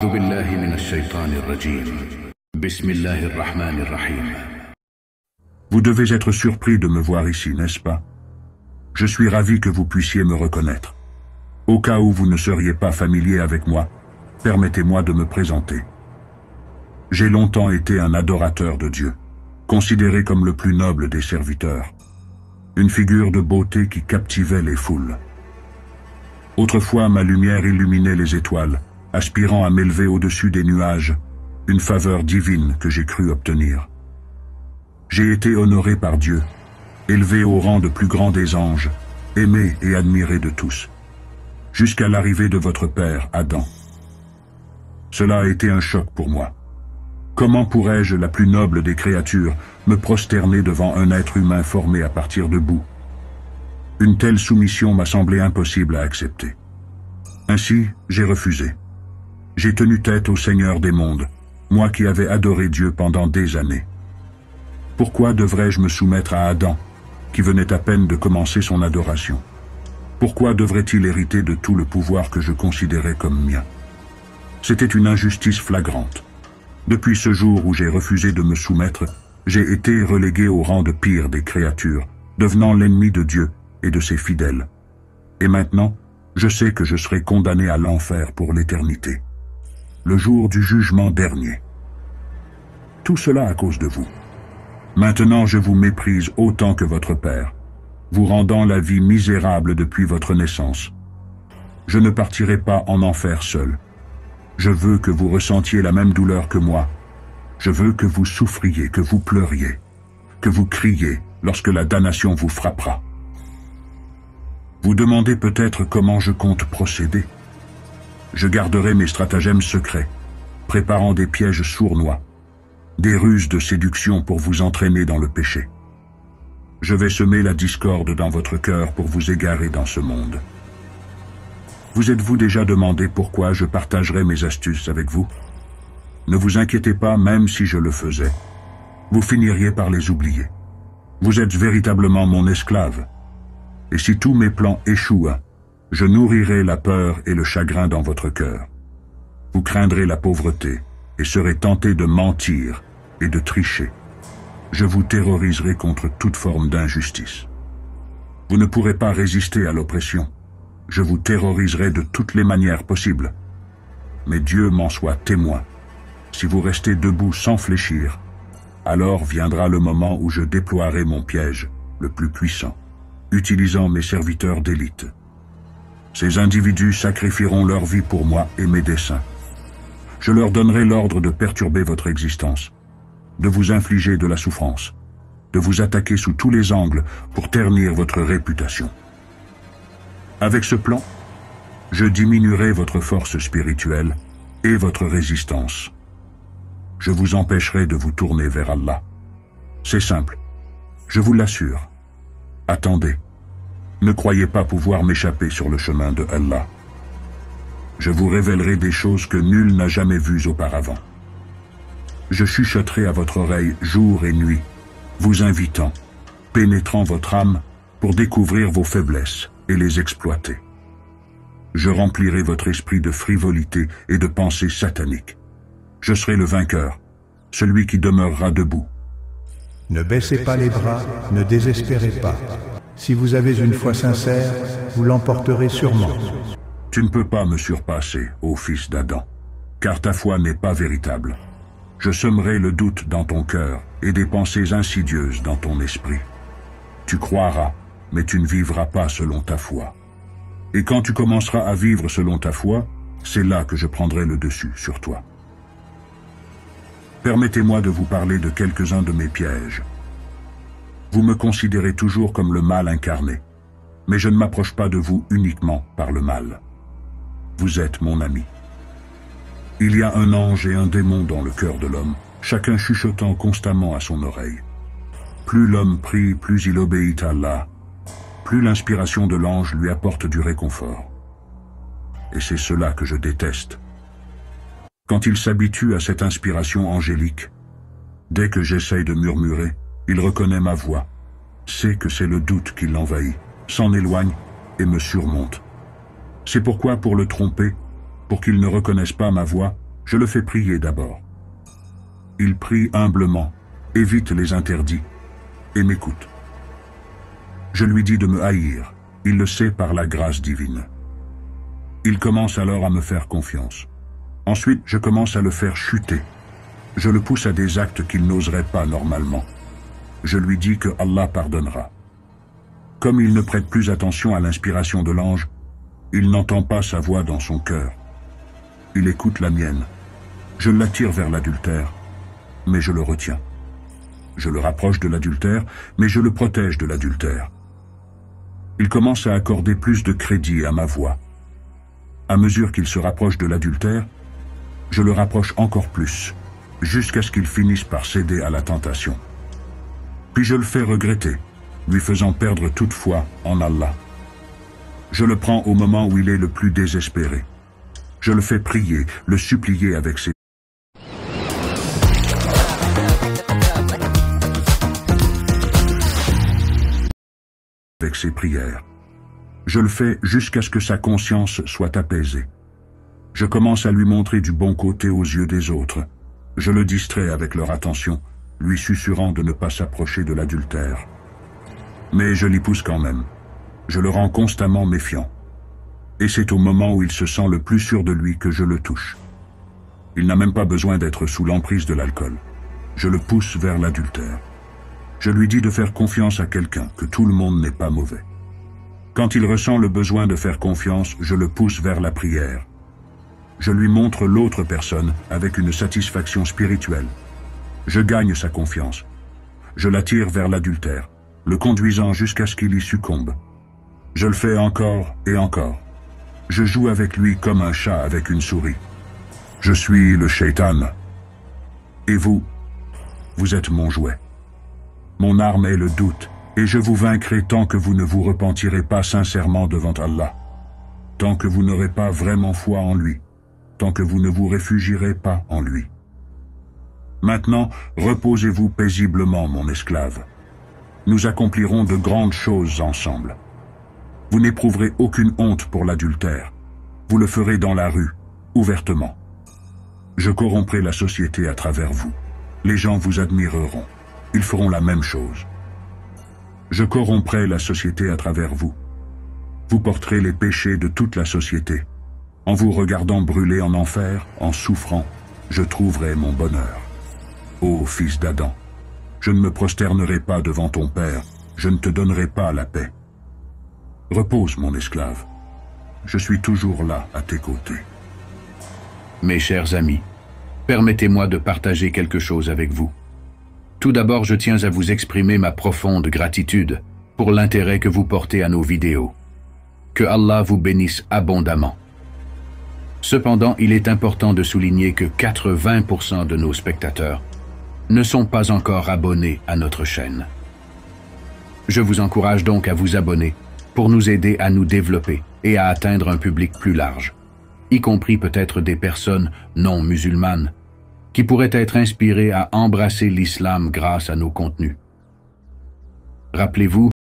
أعوذ بالله من الشيطان الرجيم. بسم الله الرحمن الرحيم. Vous devez être surpris de me voir ici, n'est-ce pas? Je suis ravi que vous puissiez me reconnaître. Au cas où vous ne seriez pas familier avec moi, permettez-moi de me présenter. J'ai longtemps été un adorateur de Dieu, considéré comme le plus noble des serviteurs, une figure de beauté qui captivait les foules. Autrefois, ma lumière illuminait les étoiles, aspirant à m'élever au-dessus des nuages, une faveur divine que j'ai cru obtenir. J'ai été honoré par Dieu, élevé au rang de plus grand des anges, aimé et admiré de tous, jusqu'à l'arrivée de votre père, Adam. Cela a été un choc pour moi. Comment pourrais-je, la plus noble des créatures, me prosterner devant un être humain formé à partir de boue? Une telle soumission m'a semblé impossible à accepter. Ainsi, j'ai refusé. J'ai tenu tête au Seigneur des mondes, moi qui avais adoré Dieu pendant des années. Pourquoi devrais-je me soumettre à Adam, qui venait à peine de commencer son adoration? Pourquoi devrait-il hériter de tout le pouvoir que je considérais comme mien? C'était une injustice flagrante. Depuis ce jour où j'ai refusé de me soumettre, j'ai été relégué au rang de pire des créatures, devenant l'ennemi de Dieu et de ses fidèles. Et maintenant, je sais que je serai condamné à l'enfer pour l'éternité, le jour du jugement dernier. Tout cela à cause de vous. Maintenant je vous méprise autant que votre père, vous rendant la vie misérable depuis votre naissance. Je ne partirai pas en enfer seul. Je veux que vous ressentiez la même douleur que moi. Je veux que vous souffriez, que vous pleuriez, que vous criez lorsque la damnation vous frappera. Vous demandez peut-être comment je compte procéder. Je garderai mes stratagèmes secrets, préparant des pièges sournois, des ruses de séduction pour vous entraîner dans le péché. Je vais semer la discorde dans votre cœur pour vous égarer dans ce monde. Vous êtes-vous déjà demandé pourquoi je partagerais mes astuces avec vous? Ne vous inquiétez pas, même si je le faisais. Vous finiriez par les oublier. Vous êtes véritablement mon esclave. Et si tous mes plans échouent, je nourrirai la peur et le chagrin dans votre cœur. Vous craindrez la pauvreté et serez tenté de mentir et de tricher. Je vous terroriserai contre toute forme d'injustice. Vous ne pourrez pas résister à l'oppression. Je vous terroriserai de toutes les manières possibles. Mais Dieu m'en soit témoin. Si vous restez debout sans fléchir, alors viendra le moment où je déploierai mon piège, le plus puissant, utilisant mes serviteurs d'élite. Ces individus sacrifieront leur vie pour moi et mes desseins. Je leur donnerai l'ordre de perturber votre existence, de vous infliger de la souffrance, de vous attaquer sous tous les angles pour ternir votre réputation. Avec ce plan, je diminuerai votre force spirituelle et votre résistance. Je vous empêcherai de vous tourner vers Allah. C'est simple, je vous l'assure. Attendez, ne croyez pas pouvoir m'échapper sur le chemin de Allah. Je vous révélerai des choses que nul n'a jamais vues auparavant. Je chuchoterai à votre oreille jour et nuit, vous invitant, pénétrant votre âme pour découvrir vos faiblesses et les exploiter. Je remplirai votre esprit de frivolité et de pensées sataniques. Je serai le vainqueur, celui qui demeurera debout. Ne baissez pas les bras, ne désespérez pas. Si vous avez une foi sincère, vous l'emporterez sûrement. Tu ne peux pas me surpasser, ô fils d'Adam, car ta foi n'est pas véritable. Je sèmerai le doute dans ton cœur et des pensées insidieuses dans ton esprit. Tu croiras, mais tu ne vivras pas selon ta foi. Et quand tu commenceras à vivre selon ta foi, c'est là que je prendrai le dessus sur toi. Permettez-moi de vous parler de quelques-uns de mes pièges. Vous me considérez toujours comme le mal incarné, mais je ne m'approche pas de vous uniquement par le mal. Vous êtes mon ami. Il y a un ange et un démon dans le cœur de l'homme, chacun chuchotant constamment à son oreille. Plus l'homme prie, plus il obéit à Allah, plus l'inspiration de l'ange lui apporte du réconfort. Et c'est cela que je déteste. Quand il s'habitue à cette inspiration angélique, dès que j'essaye de murmurer, il reconnaît ma voix, sait que c'est le doute qui l'envahit, s'en éloigne et me surmonte. C'est pourquoi, pour le tromper, pour qu'il ne reconnaisse pas ma voix, Je le fais prier d'abord. Il prie humblement, évite les interdits et m'écoute. Je lui dis de me haïr, il le sait par la grâce divine. Il commence alors à me faire confiance. Ensuite, je commence à le faire chuter. Je le pousse à des actes qu'il n'oserait pas normalement. Je lui dis que Allah pardonnera. Comme il ne prête plus attention à l'inspiration de l'ange, il n'entend pas sa voix dans son cœur. Il écoute la mienne. Je l'attire vers l'adultère, mais je le retiens. Je le rapproche de l'adultère, mais je le protège de l'adultère. Il commence à accorder plus de crédit à ma voix. À mesure qu'il se rapproche de l'adultère, je le rapproche encore plus, jusqu'à ce qu'il finisse par céder à la tentation. Puis je le fais regretter, lui faisant perdre toute foi en Allah. Je le prends au moment où il est le plus désespéré. Je le fais prier, le supplier avec ses prières. Je le fais jusqu'à ce que sa conscience soit apaisée. Je commence à lui montrer du bon côté aux yeux des autres. Je le distrais avec leur attention, lui susurrant de ne pas s'approcher de l'adultère. Mais je l'y pousse quand même. Je le rends constamment méfiant. Et c'est au moment où il se sent le plus sûr de lui que je le touche. Il n'a même pas besoin d'être sous l'emprise de l'alcool. Je le pousse vers l'adultère. Je lui dis de faire confiance à quelqu'un, que tout le monde n'est pas mauvais. Quand il ressent le besoin de faire confiance, je le pousse vers la prière. Je lui montre l'autre personne avec une satisfaction spirituelle. Je gagne sa confiance. Je l'attire vers l'adultère, le conduisant jusqu'à ce qu'il y succombe. Je le fais encore et encore. Je joue avec lui comme un chat avec une souris. Je suis le shaitan. Et vous êtes mon jouet. Mon arme est le doute, et je vous vaincrai tant que vous ne vous repentirez pas sincèrement devant Allah, tant que vous n'aurez pas vraiment foi en lui, tant que vous ne vous réfugierez pas en lui. Maintenant, reposez-vous paisiblement, mon esclave. Nous accomplirons de grandes choses ensemble. Vous n'éprouverez aucune honte pour l'adultère. Vous le ferez dans la rue, ouvertement. Je corromprai la société à travers vous. Les gens vous admireront. Ils feront la même chose. Je corromprai la société à travers vous. Vous porterez les péchés de toute la société. En vous regardant brûler en enfer, en souffrant, je trouverai mon bonheur. Ô fils d'Adam, je ne me prosternerai pas devant ton père, je ne te donnerai pas la paix. Repose, mon esclave. Je suis toujours là, à tes côtés. Mes chers amis, permettez-moi de partager quelque chose avec vous. Tout d'abord, je tiens à vous exprimer ma profonde gratitude pour l'intérêt que vous portez à nos vidéos. Que Allah vous bénisse abondamment. Cependant, il est important de souligner que 80% de nos spectateurs ne sont pas encore abonnés à notre chaîne. Je vous encourage donc à vous abonner pour nous aider à nous développer et à atteindre un public plus large, y compris peut-être des personnes non musulmanes, qui pourraient être inspirées à embrasser l'islam grâce à nos contenus. Rappelez-vous,